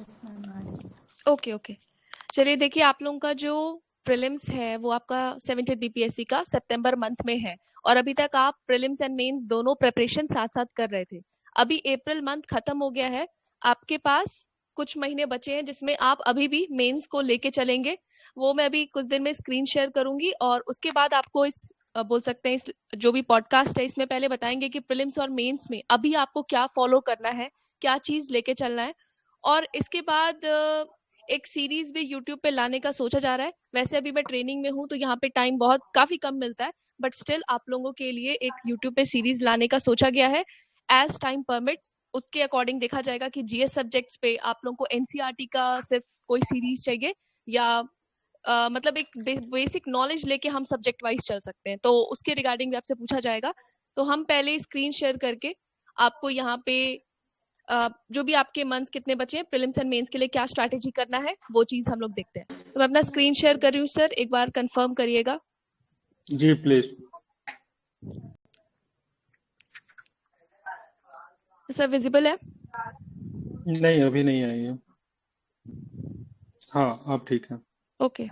Yes ma'am आ रही है। Okay okay. चलिए देखिए, आप लोगों का जो प्रीलिम्स है वो आपका 70 बीपीएससी का सितंबर मंथ में है, और अभी तक आप प्रीलिम्स एंड मेंस दोनों प्रिपरेशन साथ साथ कर रहे थे। अभी अप्रैल मंथ खत्म हो गया है, आपके पास कुछ महीने बचे हैं जिसमें आप अभी भी मेंस को लेके चलेंगे। वो मैं अभी कुछ दिन में स्क्रीन शेयर करूंगी, और उसके बाद आपको इस बोल सकते हैं इस जो भी पॉडकास्ट है इसमें पहले बताएंगे कि प्रीलिम्स और मेंस में अभी आपको क्या फॉलो करना है, क्या चीज लेके चलना है। और इसके बाद एक सीरीज भी यूट्यूब पे लाने का सोचा जा रहा है। वैसे अभी मैं ट्रेनिंग में हूँ तो यहाँ पे टाइम बहुत काफी कम मिलता है, बट स्टिल आप लोगों के लिए एक यूट्यूब पे सीरीज लाने का सोचा गया है एज टाइम परमिट्स। उसके अकॉर्डिंग देखा जाएगा कि जीएस सब्जेक्ट्स पे आप लोगों को एनसीईआरटी का सिर्फ कोई सीरीज चाहिए, या मतलब एक बेसिक नॉलेज लेके हम सब्जेक्ट वाइज चल सकते हैं, तो उसके रिगार्डिंग भी आपसे पूछा जाएगा। तो हम पहले स्क्रीन शेयर करके आपको यहाँ पे जो भी आपके मंथ्स कितने बचे हैं, प्रीलिम्स एंड मेंस के लिए क्या स्ट्रैटेजी करना है, वो चीज हम लोग देखते हैं। तो मैं अपना स्क्रीन शेयर कर रही हूँ सर, एक बार कंफर्म करिएगा। जी प्लीज। सर विजिबल है? नहीं अभी नहीं आई है। हाँ अब ठीक है। Okay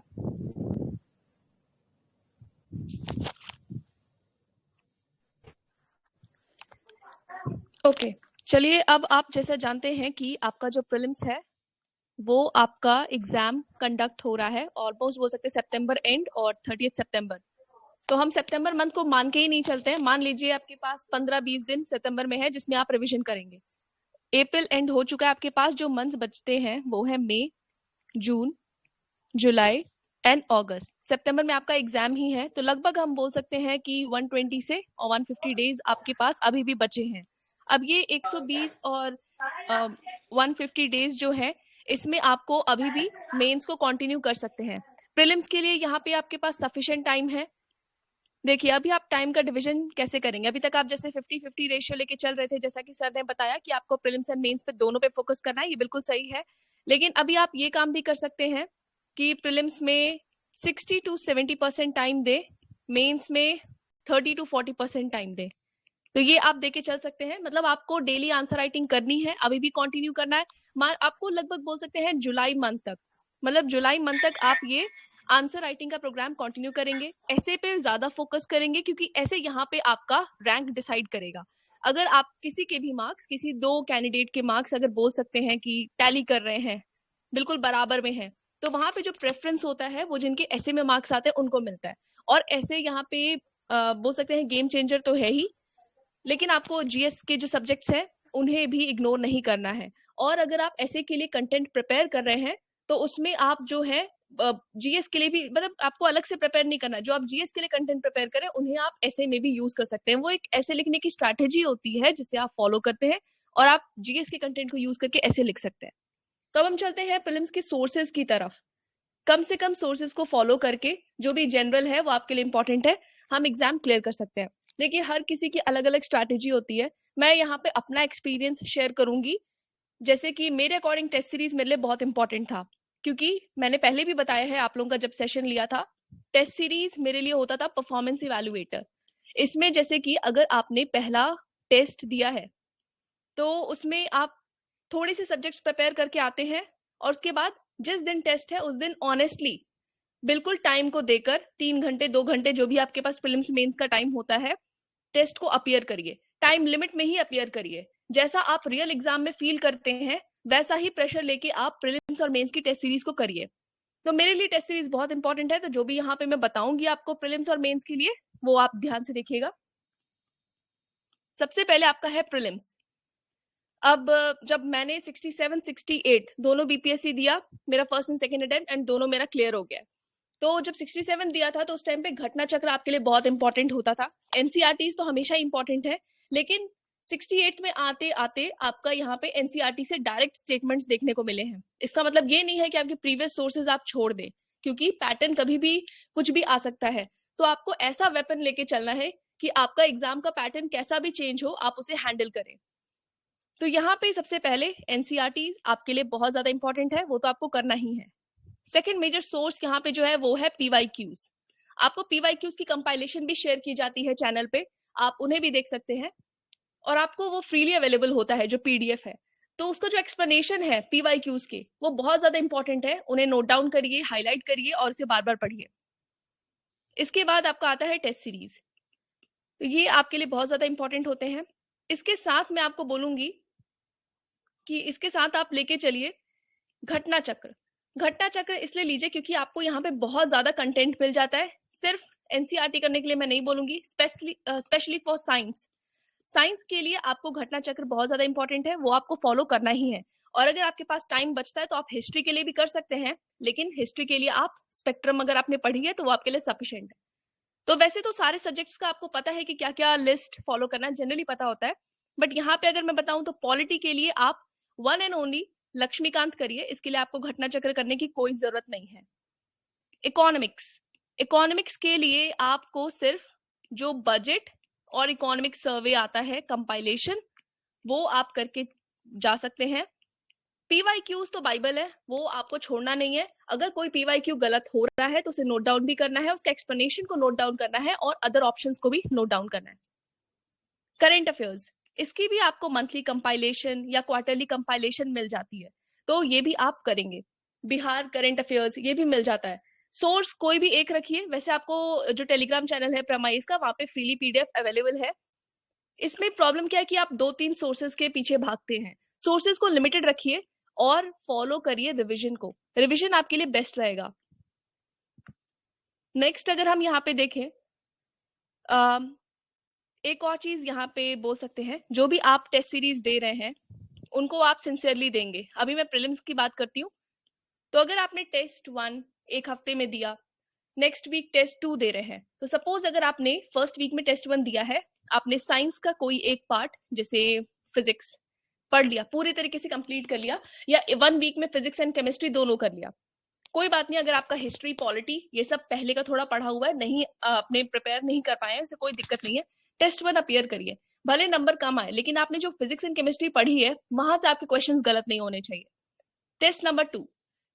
okay. चलिए, अब आप जैसा जानते हैं कि आपका जो प्रीलिम्स है वो आपका एग्जाम कंडक्ट हो रहा है ऑलमोस्ट बोल सकते हैं सितंबर एंड और 30 सितंबर। तो हम सितंबर मंथ को मान के ही नहीं चलते हैं। मान लीजिए आपके पास 15-20 दिन सितंबर में है जिसमें आप रिवीजन करेंगे। अप्रैल एंड हो चुका है, आपके पास जो मंथ्स बचते हैं वो है मई, जून, जुलाई एंड अगस्त। सितंबर में आपका एग्जाम ही है, तो लगभग हम बोल सकते हैं कि 120 से और 150 डेज आपके पास अभी भी बचे हैं। अब ये 120 और 150 डेज जो है, इसमें आपको अभी भी मेंस को कंटिन्यू कर सकते हैं। प्रीलिम्स के लिए यहाँ पे आपके पास सफिशिएंट टाइम है। देखिए, अभी आप टाइम का डिवीजन कैसे करेंगे? अभी तक आप जैसे 50-50 रेशियो लेके चल रहे थे, जैसा कि सर ने बताया कि आपको प्रीलिम्स एंड मेंस पे दोनों पे फोकस करना है, ये बिल्कुल सही है। लेकिन अभी आप ये काम भी कर सकते हैं कि प्रीलिम्स में 60-70% टाइम दे, मेंस में 30-40% टाइम दे। तो ये आप देके चल सकते हैं। मतलब आपको डेली आंसर राइटिंग करनी है, अभी भी कंटिन्यू करना है। आपको लगभग बोल सकते हैं जुलाई मंथ तक, मतलब जुलाई मंथ तक आप ये आंसर राइटिंग का प्रोग्राम कंटिन्यू करेंगे। ऐसे पे ज्यादा फोकस करेंगे क्योंकि ऐसे यहाँ पे आपका रैंक डिसाइड करेगा। अगर आप किसी के भी मार्क्स, किसी दो कैंडिडेट के मार्क्स अगर बोल सकते हैं कि टैली कर रहे हैं, बिल्कुल बराबर में है, तो वहां पे जो प्रेफरेंस होता है वो जिनके ऐसे में मार्क्स आते हैं उनको मिलता है। और ऐसे यहाँ पे बोल सकते हैं गेम चेंजर तो है ही, लेकिन आपको जीएस के जो सब्जेक्ट्स हैं उन्हें भी इग्नोर नहीं करना है। और अगर आप ऐसे के लिए कंटेंट प्रिपेयर कर रहे हैं तो उसमें आप जो है जीएस के लिए भी, मतलब आपको अलग से प्रिपेयर नहीं करना। जो आप जीएस के लिए कंटेंट प्रिपेयर करें उन्हें आप ऐसे में भी यूज कर सकते हैं। वो एक ऐसे लिखने की स्ट्रैटेजी होती है जिसे आप फॉलो करते हैं, और आप जीएस के कंटेंट को यूज करके ऐसे लिख सकते हैं। तो अब हम चलते हैं प्रीलिम्स के सोर्सेज की तरफ। कम से कम सोर्सेज को फॉलो करके जो भी जनरल है वो आपके लिए इंपॉर्टेंट है, हम एग्जाम क्लियर कर सकते हैं। देखिए, हर किसी की अलग अलग स्ट्रैटेजी होती है। मैं यहाँ पे अपना एक्सपीरियंस शेयर करूंगी। जैसे कि मेरे अकॉर्डिंग टेस्ट सीरीज मेरे लिए बहुत इंपॉर्टेंट था, क्योंकि मैंने पहले भी बताया है आप लोगों का जब सेशन लिया था, टेस्ट सीरीज मेरे लिए होता था परफॉर्मेंस इवैल्यूएटर। इसमें जैसे कि अगर आपने पहला टेस्ट दिया है तो उसमें आप थोड़े से सब्जेक्ट्स प्रिपेयर करके आते हैं, और उसके बाद जिस दिन टेस्ट है उस दिन ऑनेस्टली बिल्कुल टाइम को देकर 3 घंटे 2 घंटे जो भी आपके पास प्रीलिम्स मेंस का टाइम होता है, टेस्ट को अपीयर करिए। टाइम लिमिट में ही अपीयर करिए। जैसा आप रियल एग्जाम में फील करते हैं वैसा ही प्रेशर लेके आप प्रीलिम्स और मेंस की टेस्ट सीरीज को करिए। तो मेरे लिए टेस्ट सीरीज बहुत इंपॉर्टेंट है, तो जो भी यहाँ पे मैं बताऊंगी आपको प्रीलिम्स और मेंस के लिए वो आप ध्यान से देखिएगा। सबसे पहले आपका है प्रीलिम्स। अब जब मैंने 67 68 दोनों बीपीएससी दिया, मेरा first and second attempt and दोनों मेरा क्लियर हो गया। तो जब 67 दिया था तो उस टाइम पे घटना चक्र आपके लिए बहुत इंपॉर्टेंट होता था। एनसीईआरटीज तो हमेशा इंपॉर्टेंट है, लेकिन 68 में आते आते आपका यहाँ पे एनसीईआरटी से डायरेक्ट स्टेटमेंट्स देखने को मिले हैं। इसका मतलब ये नहीं है कि आपके प्रीवियस सोर्सेज आप छोड़ दें, क्योंकि पैटर्न कभी भी कुछ भी आ सकता है। तो आपको ऐसा वेपन लेके चलना है कि आपका एग्जाम का पैटर्न कैसा भी चेंज हो आप उसे हैंडल करें। तो यहाँ पे सबसे पहले एनसीईआरटी आपके लिए बहुत ज्यादा इंपॉर्टेंट है, वो तो आपको करना ही है। सेकेंड मेजर सोर्स यहाँ पे जो है वो है पीवाईक्यूज। आपको पीवाईक्यूज की कंपाइलेशन भी शेयर की जाती है चैनल पे, आप उन्हें भी देख सकते हैं, और आपको वो फ्रीली अवेलेबल होता है जो पीडीएफ है। तो उसका जो एक्सप्लेनेशन है पीवाईक्यूज के, वो बहुत ज्यादा इंपॉर्टेंट है, उन्हें नोट डाउन करिए, हाईलाइट करिए और उसे बार बार पढ़िए। इसके बाद आपका आता है टेस्ट सीरीज, तो ये आपके लिए बहुत ज्यादा इंपॉर्टेंट होते हैं। इसके साथ मैं आपको बोलूंगी कि इसके साथ आप लेके चलिए घटना चक्र। घटना चक्र इसलिए लीजिए क्योंकि आपको यहाँ पे बहुत ज्यादा कंटेंट मिल जाता है। सिर्फ एनसीईआरटी करने के लिए मैं नहीं बोलूंगी, स्पेशली फॉर साइंस। साइंस के लिए आपको घटना चक्र बहुत ज्यादा इंपॉर्टेंट है, वो आपको फॉलो करना ही है। और अगर आपके पास टाइम बचता है तो आप हिस्ट्री के लिए भी कर सकते हैं, लेकिन हिस्ट्री के लिए आप स्पेक्ट्रम अगर आपने पढ़ी है तो वो आपके लिए सफिशिएंट है। तो वैसे तो सारे सब्जेक्ट्स का आपको पता है कि क्या क्या लिस्ट फॉलो करना है, जनरली पता होता है। बट यहाँ पे अगर मैं बताऊं तो पॉलिटी के लिए आप वन एंड ओनली लक्ष्मीकांत करिए, इसके लिए आपको घटना चक्र करने की कोई जरूरत नहीं है। इकोनॉमिक्स, इकोनॉमिक्स के लिए आपको सिर्फ जो बजट और इकोनॉमिक सर्वे आता है कंपाइलेशन, वो आप करके जा सकते हैं। पीवाईक्यूज तो बाइबल है, वो आपको छोड़ना नहीं है। अगर कोई पीवाईक्यू गलत हो रहा है तो उसे नोट डाउन भी करना है, उसका एक्सप्लेनेशन को नोट डाउन करना है और अदर ऑप्शंस को भी नोट डाउन करना है। करंट अफेयर्स, इसकी भी आपको मंथली कंपाइलेशन या क्वार्टरली कंपाइलेशन मिल जाती है, तो ये भी आप करेंगे। बिहार करंट अफेयर्स ये भी मिल जाता है। सोर्स कोई भी एक रखिए, वैसे आपको जो टेलीग्राम चैनल है प्रमाइस का, वहां पे फ्रीली पीडीएफ अवेलेबल है। इसमें प्रॉब्लम क्या है कि आप 2-3 सोर्सेज के पीछे भागते हैं। सोर्सेज को लिमिटेड रखिए और फॉलो करिए रिवीजन को, रिवीजन आपके लिए बेस्ट रहेगा। नेक्स्ट अगर हम यहाँ पे देखें, एक और चीज यहाँ पे बोल सकते हैं, जो भी आप टेस्ट सीरीज दे रहे हैं उनको आप सिंसियरली देंगे। अभी मैं प्रीलिम्स की बात करती हूँ, तो अगर आपने टेस्ट 1 एक हफ्ते में दिया, नेक्स्ट वीक टेस्ट 2 दे रहे हैं, तो सपोज अगर आपने फर्स्ट वीक में टेस्ट 1 दिया है, आपने साइंस का कोई एक पार्ट जैसे फिजिक्स पढ़ लिया, पूरी तरीके से कंप्लीट कर लिया, या 1 वीक में फिजिक्स एंड केमिस्ट्री दोनों कर लिया, कोई बात नहीं। अगर आपका हिस्ट्री पॉलिटी ये सब पहले का थोड़ा पढ़ा हुआ है, नहीं अपने प्रिपेयर नहीं कर पाए हैं, इससे कोई दिक्कत नहीं है। टेस्ट 1 अपीयर करिए, भले नंबर कम आए, लेकिन आपने जो फिजिक्स एंड केमिस्ट्री पढ़ी है वहां से आपके क्वेश्चंस गलत नहीं होने चाहिए। टेस्ट नंबर 2,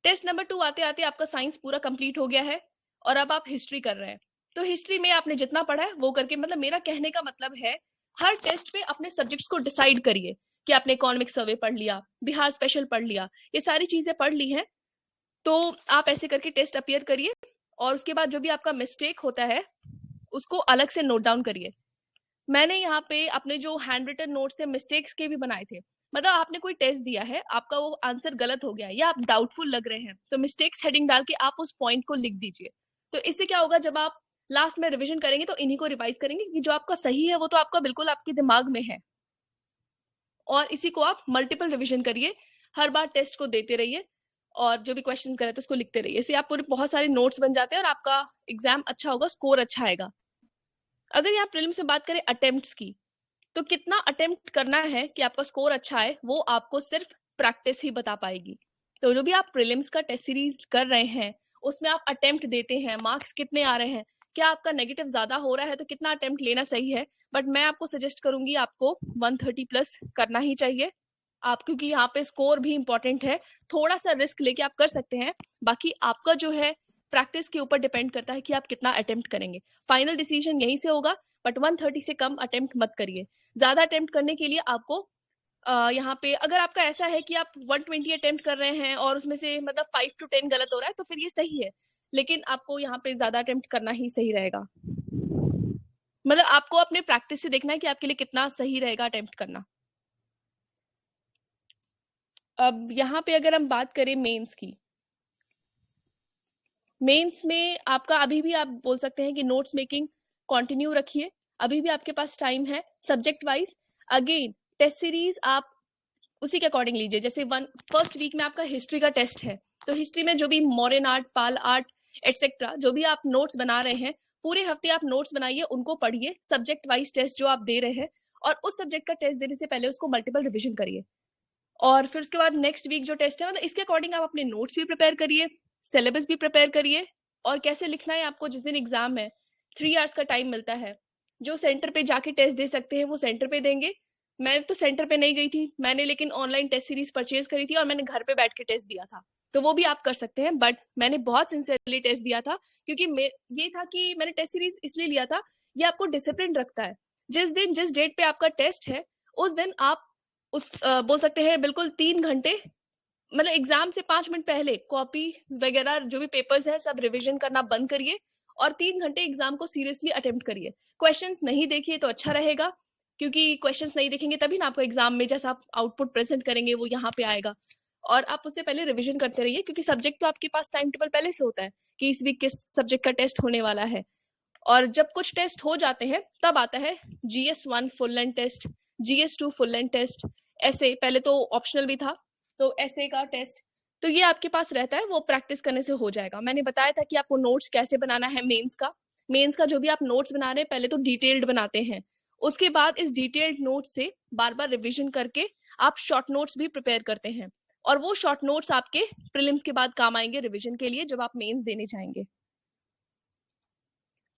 टेस्ट नंबर 2 आते आते आपका साइंस पूरा कंप्लीट हो गया है और अब आप हिस्ट्री कर रहे हैं, तो हिस्ट्री में आपने जितना पढ़ा है वो करके, मतलब मेरा कहने का मतलब है हर टेस्ट पे अपने सब्जेक्ट्स को डिसाइड करिए कि आपने इकोनॉमिक सर्वे पढ़ लिया, बिहार स्पेशल पढ़ लिया, ये सारी चीजें पढ़ ली हैं, तो आप ऐसे करके टेस्ट अपीयर करिए। और उसके बाद जो भी आपका मिस्टेक होता है उसको अलग से नोट डाउन करिए। मैंने यहाँ पे अपने जो हैंड रिटन नोट्स थे मिस्टेक्स के भी बनाए थे। मतलब आपने कोई टेस्ट दिया है, आपका वो आंसर गलत हो गया है या आप डाउटफुल लग रहे हैं, तो मिस्टेक्स हेडिंग डाल के आप उस पॉइंट को लिख दीजिए। तो इससे क्या होगा, जब आप लास्ट में रिवीजन करेंगे तो इन्हीं को रिवाइज करेंगे कि जो आपका सही है वो तो आपका बिल्कुल आपके दिमाग में है। और इसी को आप मल्टीपल रिवीजन करिए, हर बार टेस्ट को देते रहिए और जो भी क्वेश्चन गलत है उसको लिखते रहिए। इससे आप पूरे बहुत सारे नोट्स बन जाते हैं और आपका एग्जाम अच्छा होगा, स्कोर अच्छा आएगा। अगर यहाँ प्रीलिम से बात करें अटेम्प्ट्स की, तो कितना अटेम्प्ट करना है कि आपका स्कोर अच्छा है वो आपको सिर्फ प्रैक्टिस ही बता पाएगी। तो जो भी आप प्रीलिम्स का टेस्ट सीरीज कर रहे हैं उसमें आप अटेम्प्ट देते हैं, मार्क्स कितने आ रहे हैं, क्या आपका नेगेटिव ज्यादा हो रहा है तो कितना अटेम्प्ट लेना सही है। बट मैं आपको सजेस्ट करूंगी आपको 130 प्लस करना ही चाहिए आप, क्योंकि यहाँ पे स्कोर भी इंपॉर्टेंट है। थोड़ा सा रिस्क लेके आप कर सकते हैं, बाकी आपका जो है प्रैक्टिस के ऊपर डिपेंड करता है कि आप कितना अटेम्प्ट करेंगे। फाइनल डिसीजन यहीं से होगा, बट 130 से कम अटेम्प्ट मत करिए। ज्यादा अटेम्प्ट करने के लिए आपको यहाँ पे अगर आपका ऐसा है कि आप 120 अटेम्प्ट कर रहे हैं और उसमें से मतलब 5 to 10 गलत हो रहा है तो फिर ये सही है, लेकिन आपको यहाँ पे ज्यादा अटेम्प्ट करना ही सही रहेगा। मतलब आपको अपने प्रैक्टिस से देखना है कि आपके लिए कितना सही रहेगा अटेम्प्ट करना। अब यहाँ पे अगर हम बात करें मेंस की, मेंस में आपका अभी भी आप बोल सकते हैं कि नोट्स मेकिंग कंटिन्यू रखिए, अभी भी आपके पास टाइम है। Subject wise again test series आप उसी के अकॉर्डिंग लीजिए। जैसे फर्स्ट वीक में आपका हिस्ट्री का टेस्ट है, तो हिस्ट्री में जो भी मॉडर्न आर्ट, पाल आर्ट एटसेट्रा जो भी आप नोट्स बना रहे हैं, पूरे हफ्ते आप नोट्स बनाइए, उनको पढ़िए। सब्जेक्ट वाइज टेस्ट जो आप दे रहे हैं और उस सब्जेक्ट का टेस्ट देने से पहले उसको मल्टीपल रिविजन करिए। और फिर उसके बाद नेक्स्ट वीक जो टेस्ट है मतलब इसके अकॉर्डिंग आप अपने नोट्स भी प्रिपेयर करिए, सिलेबस भी प्रिपेयर करिए। और कैसे लिखना है आपको, जिस दिन एग्जाम है 3 आवर्स का टाइम मिलता है, जो सेंटर पे जाके टेस्ट दे सकते हैं वो सेंटर पे देंगे। मैं तो सेंटर पे नहीं गई थी, मैंने लेकिन ऑनलाइन टेस्ट सीरीज परचेज करी थी और मैंने घर पे बैठ के टेस्ट दिया था, तो वो भी आप कर सकते हैं। बट मैंने बहुत सिंसियरली टेस्ट दिया था, क्योंकि ये था कि मैंने टेस्ट सीरीज इसलिए लिया था, ये आपको डिसिप्लिन रखता है। जिस दिन जिस डेट पे आपका टेस्ट है उस दिन आप बोल सकते हैं बिल्कुल 3 घंटे, मतलब एग्जाम से 5 मिनट पहले कॉपी वगैरह जो भी पेपर्स है सब रिवीजन करना बंद करिए और 3 घंटे एग्जाम को सीरियसली अटेम्प्ट करिए। क्वेश्चंस नहीं देखिए तो अच्छा रहेगा, क्योंकि क्वेश्चंस नहीं देखेंगे तभी ना आपको एग्जाम में जैसा आप आउटपुट प्रेजेंट करेंगे वो यहाँ पे आएगा। और आप उससे पहले रिवीजन करते रहिए, क्योंकि सब्जेक्ट तो आपके पास टाइम टेबल पहले से होता है कि इस वीक किस सब्जेक्ट का टेस्ट होने वाला है। और जब कुछ टेस्ट हो जाते हैं तब आता है GS1 full length test, GS2 full length test, ऐसे पहले तो ऑप्शनल भी था तो ऐसे का टेस्ट। तो ये आपके पास रहता है, वो प्रैक्टिस करने से हो जाएगा। मैंने बताया था कि आपको नोट्स कैसे बनाना है मेंस का जो भी आप नोट्स बना रहे हैं पहले तो डिटेल्ड बनाते हैं, उसके बाद इस डिटेल्ड नोट से बार बार रिविजन करके आप शॉर्ट नोट्स भी प्रिपेयर करते हैं, और वो शॉर्ट नोट्स आपके प्रीलिम्स के बाद काम आएंगे रिविजन के लिए जब आप मेंस देने जाएंगे।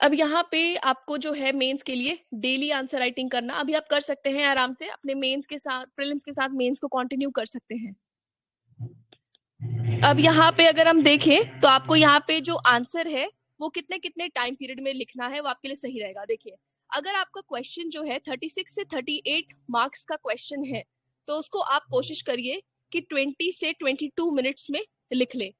अब यहाँ पे आपको जो है मेंस के लिए डेली आंसर राइटिंग करना अभी आप कर सकते हैं आराम से, अपने मेंस के साथ प्रीलिम्स के साथ मेंस को कंटिन्यू कर सकते हैं। अब यहाँ पे अगर हम देखें तो आपको यहाँ पे जो आंसर है वो कितने कितने टाइम पीरियड में लिखना है वो आपके लिए सही रहेगा। देखिए, अगर आपका क्वेश्चन जो है 36 से 38 मार्क्स का क्वेश्चन है तो उसको आप कोशिश करिए कि 20 से 22 मिनट्स में लिख ले।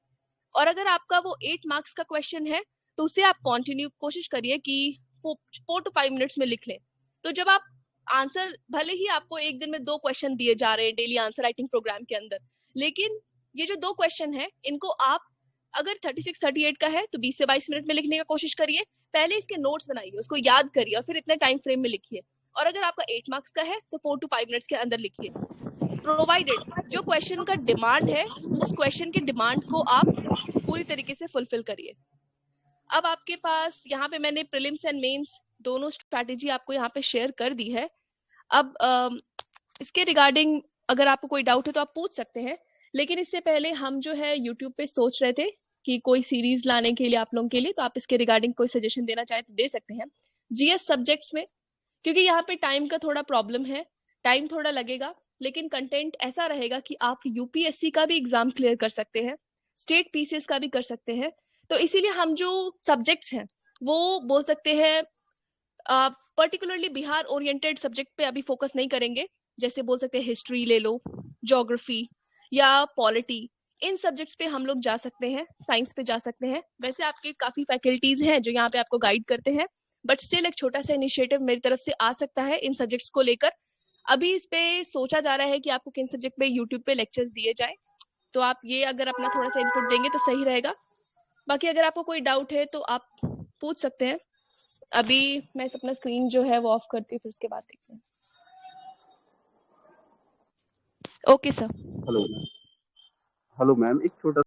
और अगर आपका वो 8 मार्क्स का क्वेश्चन है तो उसे आप कंटिन्यू कोशिश करिए कि 4 to 5 मिनट्स में लिख लें। तो जब आप आंसर, भले ही आपको एक दिन में 2 क्वेश्चन दिए जा रहे हैं डेली आंसर राइटिंग प्रोग्राम के अंदर, लेकिन ये जो 2 क्वेश्चन है इनको आप अगर 36 38 का है तो 20 से 22 मिनट में लिखने का कोशिश करिए। पहले इसके नोट्स बनाइए, उसको याद करिए और फिर इतने टाइम फ्रेम में लिखिए। और अगर आपका 8 मार्क्स का है तो 4 to 5 मिनट्स के अंदर लिखिए, प्रोवाइडेड जो क्वेश्चन का डिमांड है उस क्वेश्चन की डिमांड को आप पूरी तरीके से फुलफिल करिए। अब आपके पास यहाँ पे मैंने प्रीलिम्स एंड मेंस दोनों स्ट्रैटेजी आपको यहाँ पे शेयर कर दी है। अब इसके रिगार्डिंग अगर आपको कोई डाउट है तो आप पूछ सकते हैं, लेकिन इससे पहले हम जो है यूट्यूब पे सोच रहे थे कि कोई सीरीज लाने के लिए आप लोगों के लिए, तो आप इसके रिगार्डिंग कोई सजेशन देना चाहे तो दे सकते हैं। GS सब्जेक्ट्स में, क्योंकि यहाँ पे टाइम का थोड़ा प्रॉब्लम है, टाइम थोड़ा लगेगा, लेकिन कंटेंट ऐसा रहेगा कि आप UPSC का भी एग्जाम क्लियर कर सकते हैं, स्टेट PCS का भी कर सकते हैं। तो इसीलिए हम जो सब्जेक्ट्स हैं वो बोल सकते हैं पर्टिकुलरली बिहार ओरिएंटेड सब्जेक्ट पे अभी फोकस नहीं करेंगे। जैसे बोल सकते हैं हिस्ट्री ले लो, ज्योग्राफी या पॉलिटी, इन सब्जेक्ट्स पे हम लोग जा सकते हैं, साइंस पे जा सकते हैं। वैसे आपके काफी फैकल्टीज हैं जो यहाँ पे आपको गाइड करते हैं, बट स्टिल एक छोटा सा इनिशिएटिव मेरी तरफ से आ सकता है इन सब्जेक्ट्स को लेकर। अभी इस पे सोचा जा रहा है कि आपको किन सब्जेक्ट पे यूट्यूब पे लेक्चर्स दिए जाए, तो आप ये अगर अपना थोड़ा सा इनपुट देंगे तो सही रहेगा। बाकी अगर आपको कोई डाउट है तो आप पूछ सकते हैं। अभी मैं अपना स्क्रीन जो है वो ऑफ करती हूँ, फिर उसके बाद देखते हैं। Okay sir. Hello. Hello ma'am, एक छोटा